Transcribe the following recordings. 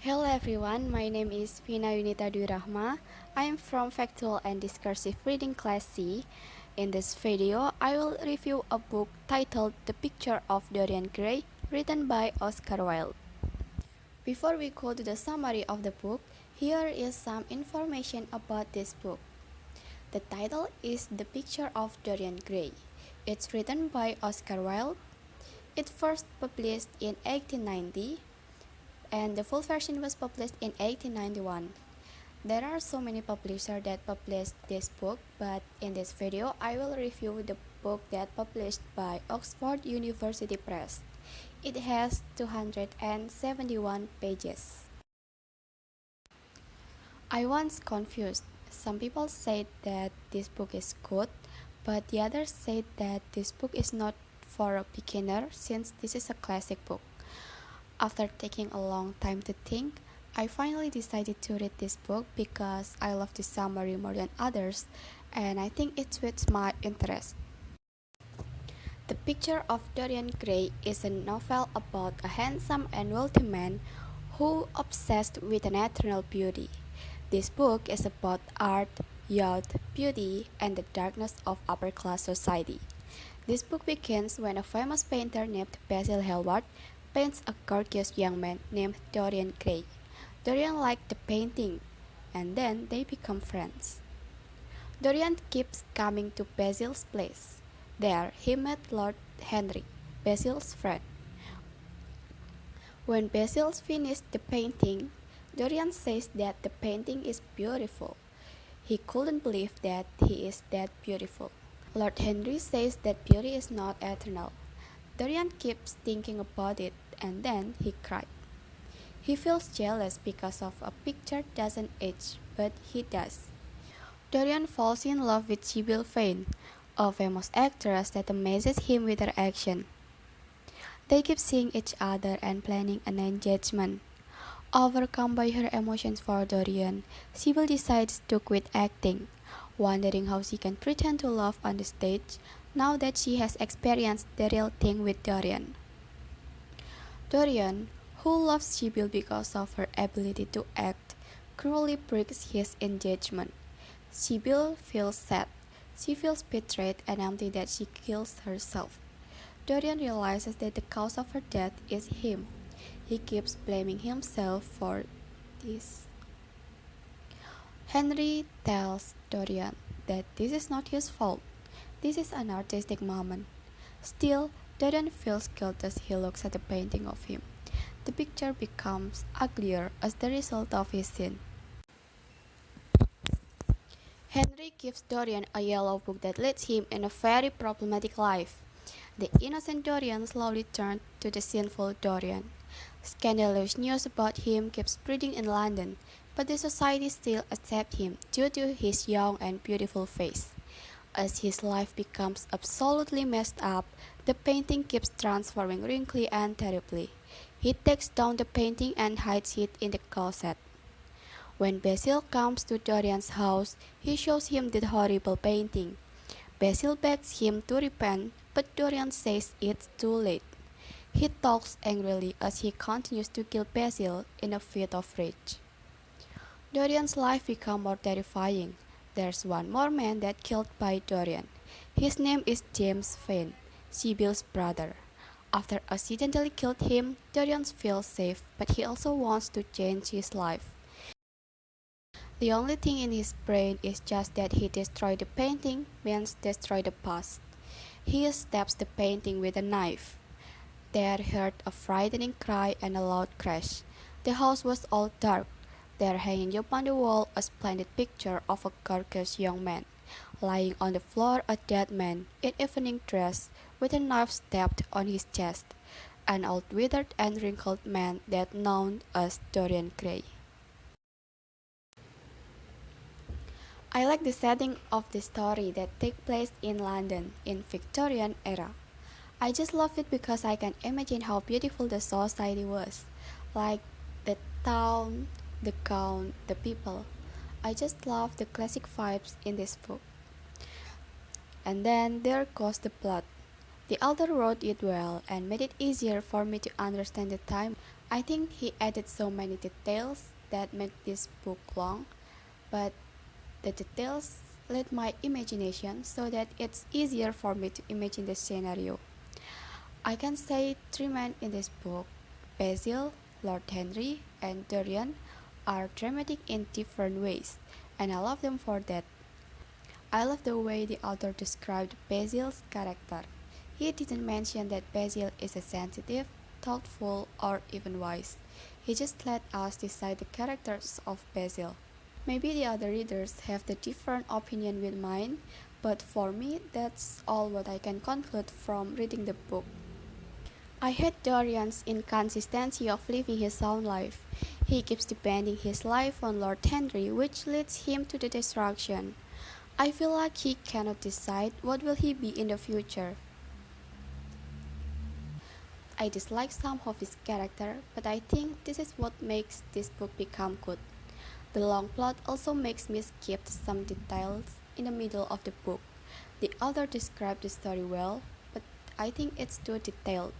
Hello everyone, my name is Vina Yunita Rahma. I am from Factual and Discursive Reading Class C. In this video, I will review a book titled The Picture of Dorian Gray, written by Oscar Wilde. Before we go to the summary of the book, here is some information about this book. The title is The Picture of Dorian Gray. It's written by Oscar Wilde. It first published in 1890 and the full version was published in 1891. There are so many publishers that published this book, but in this video I will review the book that published by Oxford University Press. It has 271 pages. I once confused. Some people said that this book is good, but the others said that this book is not for a beginner since this is a classic book. After taking a long time to think, I finally decided to read this book because I love the summary more than others and I think it suits my interest. The Picture of Dorian Gray is a novel about a handsome and wealthy man who obsessed with a natural beauty. This book is about art, youth, beauty, and the darkness of upper-class society. This book begins when a famous painter named Basil Hallward paints a gorgeous young man named Dorian Gray. Dorian liked the painting, and then they become friends. Dorian keeps coming to Basil's place. There, he met Lord Henry, Basil's friend. When Basil finished the painting, Dorian says that the painting is beautiful. He couldn't believe that he is that beautiful. Lord Henry says that beauty is not eternal. Dorian keeps thinking about it and then he cried. He feels jealous because of a picture doesn't age, but he does. Dorian falls in love with Sibyl Vane, a famous actress that amazes him with her action. They keep seeing each other and planning an engagement. Overcome by her emotions for Dorian, Sibyl decides to quit acting, wondering how she can pretend to love on the stage now that she has experienced the real thing with Dorian. Dorian, who loves Sibyl because of her ability to act, cruelly breaks his engagement. Sibyl feels sad. She feels betrayed and empty that she kills herself. Dorian realizes that the cause of her death is him. He keeps blaming himself for this. Henry tells Dorian that this is not his fault. This is an artistic moment. Still, Dorian feels guilt as he looks at the painting of him. The picture becomes uglier as the result of his sin. Henry gives Dorian a yellow book that leads him in a very problematic life. The innocent Dorian slowly turned to the sinful Dorian. Scandalous news about him kept spreading in London, but the society still accepts him due to his young and beautiful face. As his life becomes absolutely messed up, the painting keeps transforming wrinkly and terribly. He takes down the painting and hides it in the closet. When Basil comes to Dorian's house, he shows him the horrible painting. Basil begs him to repent, but Dorian says it's too late. He talks angrily as he continues to kill Basil in a fit of rage. Dorian's life becomes more terrifying. There's one more man that killed by Dorian. His name is James Vane, Sibyl's brother. After accidentally killed him, Dorian feels safe, but he also wants to change his life. The only thing in his brain is just that he destroyed the painting means destroy the past. He stabs the painting with a knife. There heard a frightening cry and a loud crash. The house was all dark. There hanging upon the wall a splendid picture of a gorgeous young man. Lying on the floor a dead man in evening dress with a knife stabbed on his chest. An old withered and wrinkled man that known as Dorian Gray. I like the setting of the story that takes place in London in Victorian era. I just love it because I can imagine how beautiful the society was. Like the town, the gown, the people. I just love the classic vibes in this book. And then there goes the plot. The author wrote it well and made it easier for me to understand the time I think he added so many details that make this book long, but the details let my imagination so that it's easier for me to imagine the scenario. I can say three men in this book, Basil, Lord Henry, and Dorian, are dramatic in different ways, and I love them for that. I love the way the author described Basil's character. He didn't mention that Basil is a sensitive, thoughtful, or even wise. He just let us decide the characters of Basil. Maybe the other readers have the different opinion with mine, but for me, that's all what I can conclude from reading the book. I hate Dorian's inconsistency of living his own life. He keeps depending his life on Lord Henry, which leads him to the destruction. I feel like he cannot decide what will he be in the future. I dislike some of his character, but I think this is what makes this book become good. The long plot also makes me skip some details in the middle of the book. The author described the story well, but I think it's too detailed.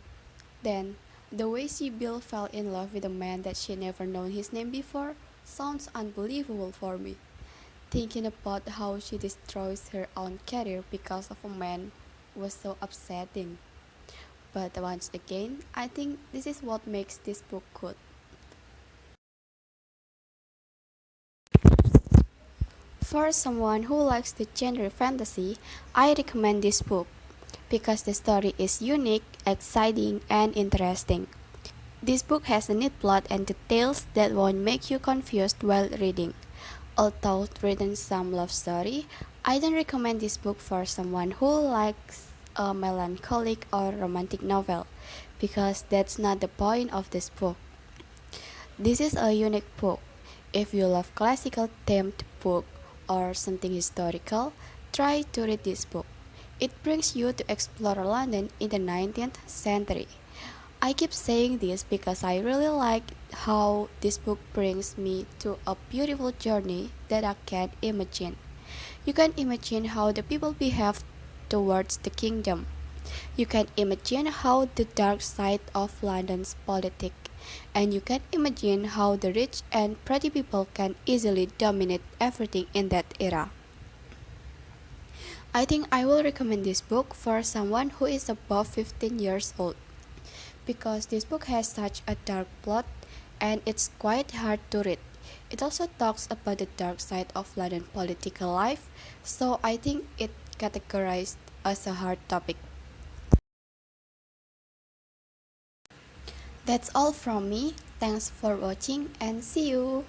Then, the way Sibyl fell in love with a man that she never known his name before sounds unbelievable for me. Thinking about how she destroys her own career because of a man was so upsetting. But once again, I think this is what makes this book good. For someone who likes the genre fantasy, I recommend this book because the story is unique, exciting, and interesting. This book has a neat plot and details that won't make you confused while reading. Although written some love story, I don't recommend this book for someone who likes a melancholic or romantic novel because that's not the point of this book. This is a unique book. If you love classical themed book or something historical, try to read this book. It brings you to explore London in the 19th century. I keep saying this because I really like how this book brings me to a beautiful journey that I can't imagine. You can imagine how the people behave towards the kingdom. You can imagine how the dark side of London's politics, and you can imagine how the rich and pretty people can easily dominate everything in that era. I think I will recommend this book for someone who is above 15 years old because this book has such a dark plot and it's quite hard to read. It also talks about the dark side of London political life, so I think it categorized as a hard topic. That's all from me. Thanks for watching and see you.